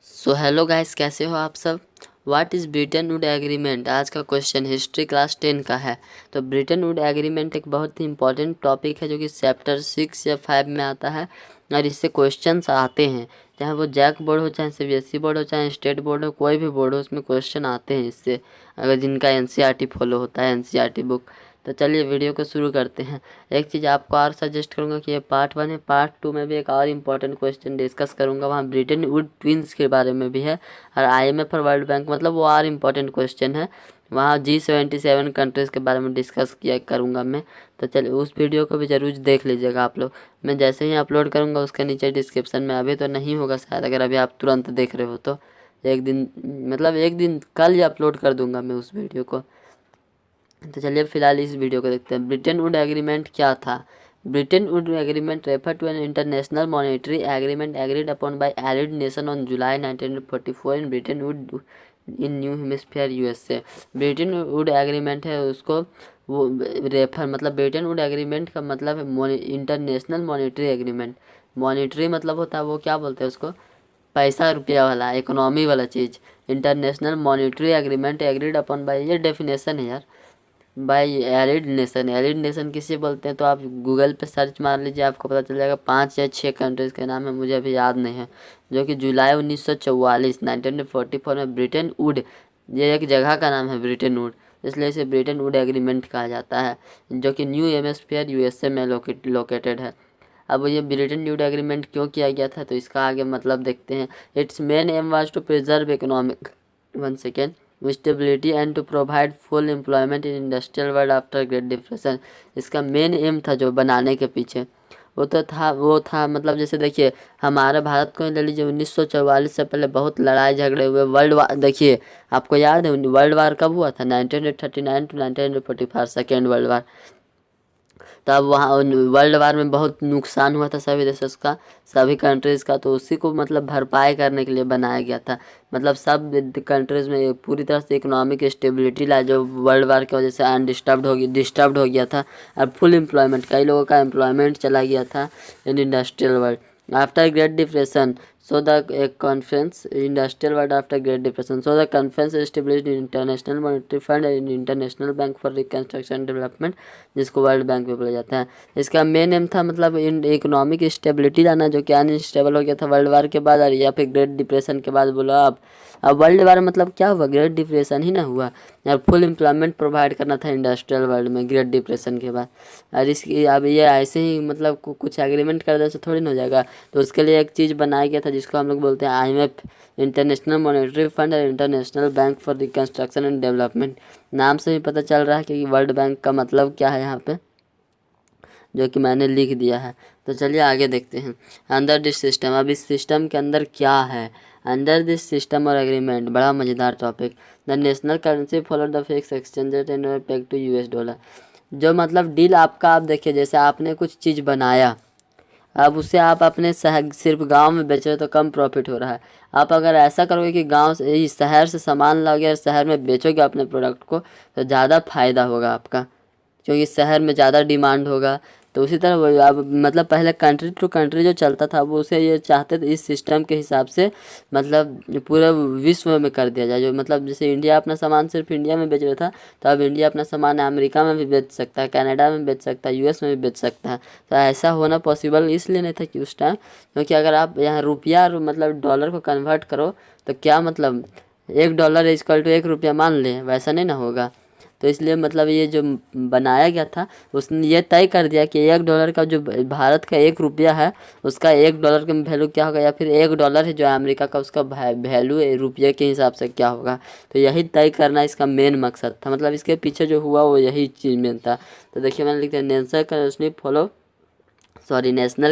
So hello guys, कैसे हो आप सब। What is Britain Wood agreement, आज का क्वेश्चन हिस्ट्री क्लास 10 का है। तो ब्रिटेन वुड एग्रीमेंट एक बहुत ही इंपॉर्टेंट टॉपिक है जो कि चैप्टर 6 या 5 में आता है और इससे क्वेश्चंस आते हैं, चाहे वो जैक बोर्ड हो, चाहे सीबीएसई बोर्ड हो, चाहे स्टेट बोर्ड हो, कोई भी बोर्ड हो, उसमें क्वेश्चन आते हैं इससे, अगर जिनका एनसीईआरटी फॉलो होता है, एनसीईआरटी बुक। तो चलिए वीडियो को शुरू करते हैं। एक चीज़ आपको और सजेस्ट करूंगा कि ये पार्ट 1 है, पार्ट 2 में भी एक और इम्पोर्टेंट क्वेश्चन डिस्कस करूंगा, वहाँ ब्रिटेन वुड ट्विंस के बारे में भी है और आईएमएफ और वर्ल्ड बैंक, मतलब वो और इम्पोर्टेंट क्वेश्चन है। वहाँ G77 कंट्रीज़ के बारे में डिस्कस किया करूँगा मैं। तो चलिए उस वीडियो को भी ज़रूर देख लीजिएगा आप लोग। मैं जैसे ही अपलोड करूँगा उसके नीचे डिस्क्रिप्शन में, अभी तो नहीं होगा शायद, अगर अभी आप तुरंत देख रहे हो तो एक दिन कल ही अपलोड कर दूँगा मैं उस वीडियो को। तो चलिए फिलहाल इस वीडियो को देखते हैं। ब्रिटेन वुड एग्रीमेंट क्या था। Bretton Wood agreement refer to an international monetary agreement agreed upon by allied nation on July 1944 in Bretton Wood in New Hampshire USA. Bretton Wood agreement है, उसको वो रेफर मतलब Britain Wood agreement का मतलब है international monetary agreement. Monetary मतलब होता है वो क्या बोलते हैं उसको, पैसा रुपया वाला, इकोनॉमी वाला चीज़। International monetary agreement agreed upon by, ये डेफिनेशन है यार, by allied nation. Allied nation किसे बोलते हैं तो आप गूगल पे सर्च मार लीजिए, आपको पता चल जाएगा। 5 या 6 कंट्रीज़ के नाम है, मुझे अभी याद नहीं है, जो कि जुलाई 1944 1944 में ब्रिटेन वुड, ये एक जगह का नाम है ब्रिटेन वुड, इसलिए इसे ब्रिटेन वुड एग्रीमेंट कहा जाता है, जो कि न्यू हेमिस्फीयर यूएसए में लोकेटेड है। अब ये ब्रिटेन वुड एग्रीमेंट क्यों किया गया था तो इसका आगे मतलब देखते हैं। Its main aim was to preserve economic stability and to provide full employment in industrial world after great depression. इसका मेन एम था जो बनाने के पीछे, वो था मतलब जैसे देखिए, हमारे भारत को ले लीजिए, 1944 से पहले बहुत लड़ाई झगड़े हुए, वर्ल्ड वार देखिए, आपको याद है वर्ल्ड वार कब हुआ था, 1939 टू 1945, सेकेंड वर्ल्ड वार। तब वहाँ वर्ल्ड वार में बहुत नुकसान हुआ था सभी देशों का, सभी कंट्रीज़ का, तो उसी को मतलब भरपाई करने के लिए बनाया गया था। मतलब सब कंट्रीज़ में पूरी तरह से इकोनॉमिक स्टेबिलिटी ला, जो वर्ल्ड वार की वजह से डिस्टर्ब्ड हो गया था। और फुल एम्प्लॉयमेंट, कई लोगों का एम्प्लॉयमेंट चला गया था इन industrial world after great depression. So the conference industrial world after Great Depression. So the conference established International Monetary Fund and International Bank for Reconstruction and Development, जिसको वर्ल्ड बैंक भी बोला जाता है। इसका मेन एम था मतलब economic stability लाना, जो कि अनस्टेबल हो गया था वर्ल्ड वार के बाद, और या फिर ग्रेट डिप्रेशन के बाद बोला आप। अब वर्ल्ड वार मतलब क्या हुआ, ग्रेट डिप्रेशन ही ना हुआ, और फुल एम्प्लॉयमेंट प्रोवाइड करना था इंडस्ट्रियल वर्ल्ड में ग्रेट डिप्रेशन के बाद। और इसकी अब ये ऐसे ही मतलब कुछ एग्रीमेंट कर दे तो थोड़ी ना हो जाएगा, तो उसके लिए एक चीज़ बनाया गया था जिसको हम लोग बोलते हैं आईएमएफ, इंटरनेशनल मॉनेटरी फंड और international bank for reconstruction and development. नाम से ही पता चल रहा है कि वर्ल्ड बैंक का मतलब क्या है यहाँ पे, जो कि मैंने लिख दिया है। तो चलिए आगे देखते हैं। अंडर दिस सिस्टम, अब इस सिस्टम के अंदर क्या है, अंडर दिस सिस्टम और एग्रीमेंट, बड़ा मज़ेदार topic. The national currency follow the fix exchange rate and peg to US dollar. जो मतलब डील आपका, आप देखिए जैसे आपने कुछ चीज़ बनाया, अब उसे आप अपने सिर्फ गांव में बेच रहे हो तो कम प्रॉफिट हो रहा है। आप अगर ऐसा करोगे कि गांव से इस शहर से सामान लाओगे और शहर में बेचोगे अपने प्रोडक्ट को, तो ज़्यादा फायदा होगा आपका, क्योंकि शहर में ज़्यादा डिमांड होगा। तो उसी तरह अब मतलब पहले कंट्री टू कंट्री जो चलता था, वो उसे ये चाहते थे इस सिस्टम के हिसाब से मतलब पूरे विश्व में कर दिया जाए। जो मतलब जैसे इंडिया अपना सामान सिर्फ इंडिया में बेच रहा था, तो अब इंडिया अपना सामान अमेरिका में भी बेच सकता है, कनाडा में बेच सकता है, यूएस में भी बेच सकता है। तो ऐसा होना पॉसिबल इसलिए नहीं था कि उस टाइम, क्योंकि अगर आप यहाँ रुपया मतलब डॉलर को कन्वर्ट करो तो क्या मतलब $1 इक्वल टू ₹1 मान लें, वैसा नहीं ना होगा। तो इसलिए मतलब ये जो बनाया गया था, उसने ये तय कर दिया कि $1 का जो भारत का ₹1 है, उसका $1 का वैल्यू क्या होगा, या फिर $1 है जो अमेरिका का, उसका वैल्यू रुपये के हिसाब से क्या होगा। तो यही तय करना इसका मेन मकसद था, मतलब इसके पीछे जो हुआ वो यही चीज़ मेन था। तो देखिए मैंने लिखा national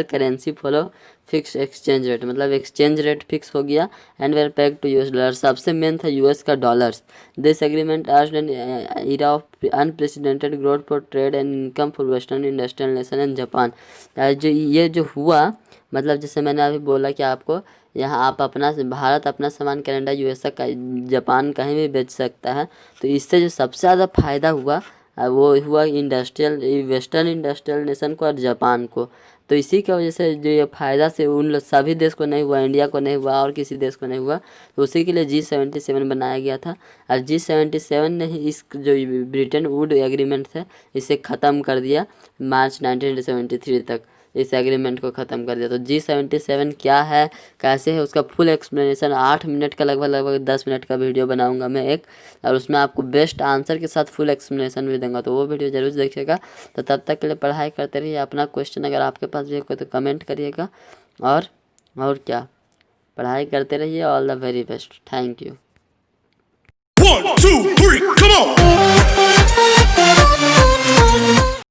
currency follow fix exchange rate, मतलब एक्सचेंज रेट फिक्स हो गया and were peg to US dollar. सबसे मेन था यूएस का dollars. This agreement urged an era of unprecedented growth for trade and income for western industrial nation and Japan. जो ये जो हुआ, मतलब जैसे मैंने अभी बोला कि आपको यहाँ आप अपना भारत अपना सामान कनाडा, यूएसए का, जापान कहीं भी बेच सकता है। तो इससे जो सबसे ज़्यादा फायदा हुआ वो हुआ वेस्टर्न इंडस्ट्रियल नेशन को और जापान को। तो इसी की वजह से जो ये फ़ायदा से उन सभी देश को नहीं हुआ, इंडिया को नहीं हुआ और किसी देश को नहीं हुआ, तो उसी के लिए G77 बनाया गया था। और G77 ने ही इस जो ब्रिटेन वुड एग्रीमेंट है इसे ख़त्म कर दिया मार्च 1973 तक, इस एग्रीमेंट को ख़त्म कर दिया। तो G77 क्या है, कैसे है, उसका फुल एक्सप्लेनेशन 8 मिनट का लगभग 10 मिनट का वीडियो बनाऊंगा मैं एक, और उसमें आपको बेस्ट आंसर के साथ फुल एक्सप्लेनेशन भी दूंगा, तो वो वीडियो ज़रूर देखिएगा। तो तब तक के लिए पढ़ाई करते रहिए। अपना क्वेश्चन अगर आपके पास भी है कोई तो कमेंट करिएगा, और क्या, पढ़ाई करते रहिए। All the very best, thank you. 1 2 3 come on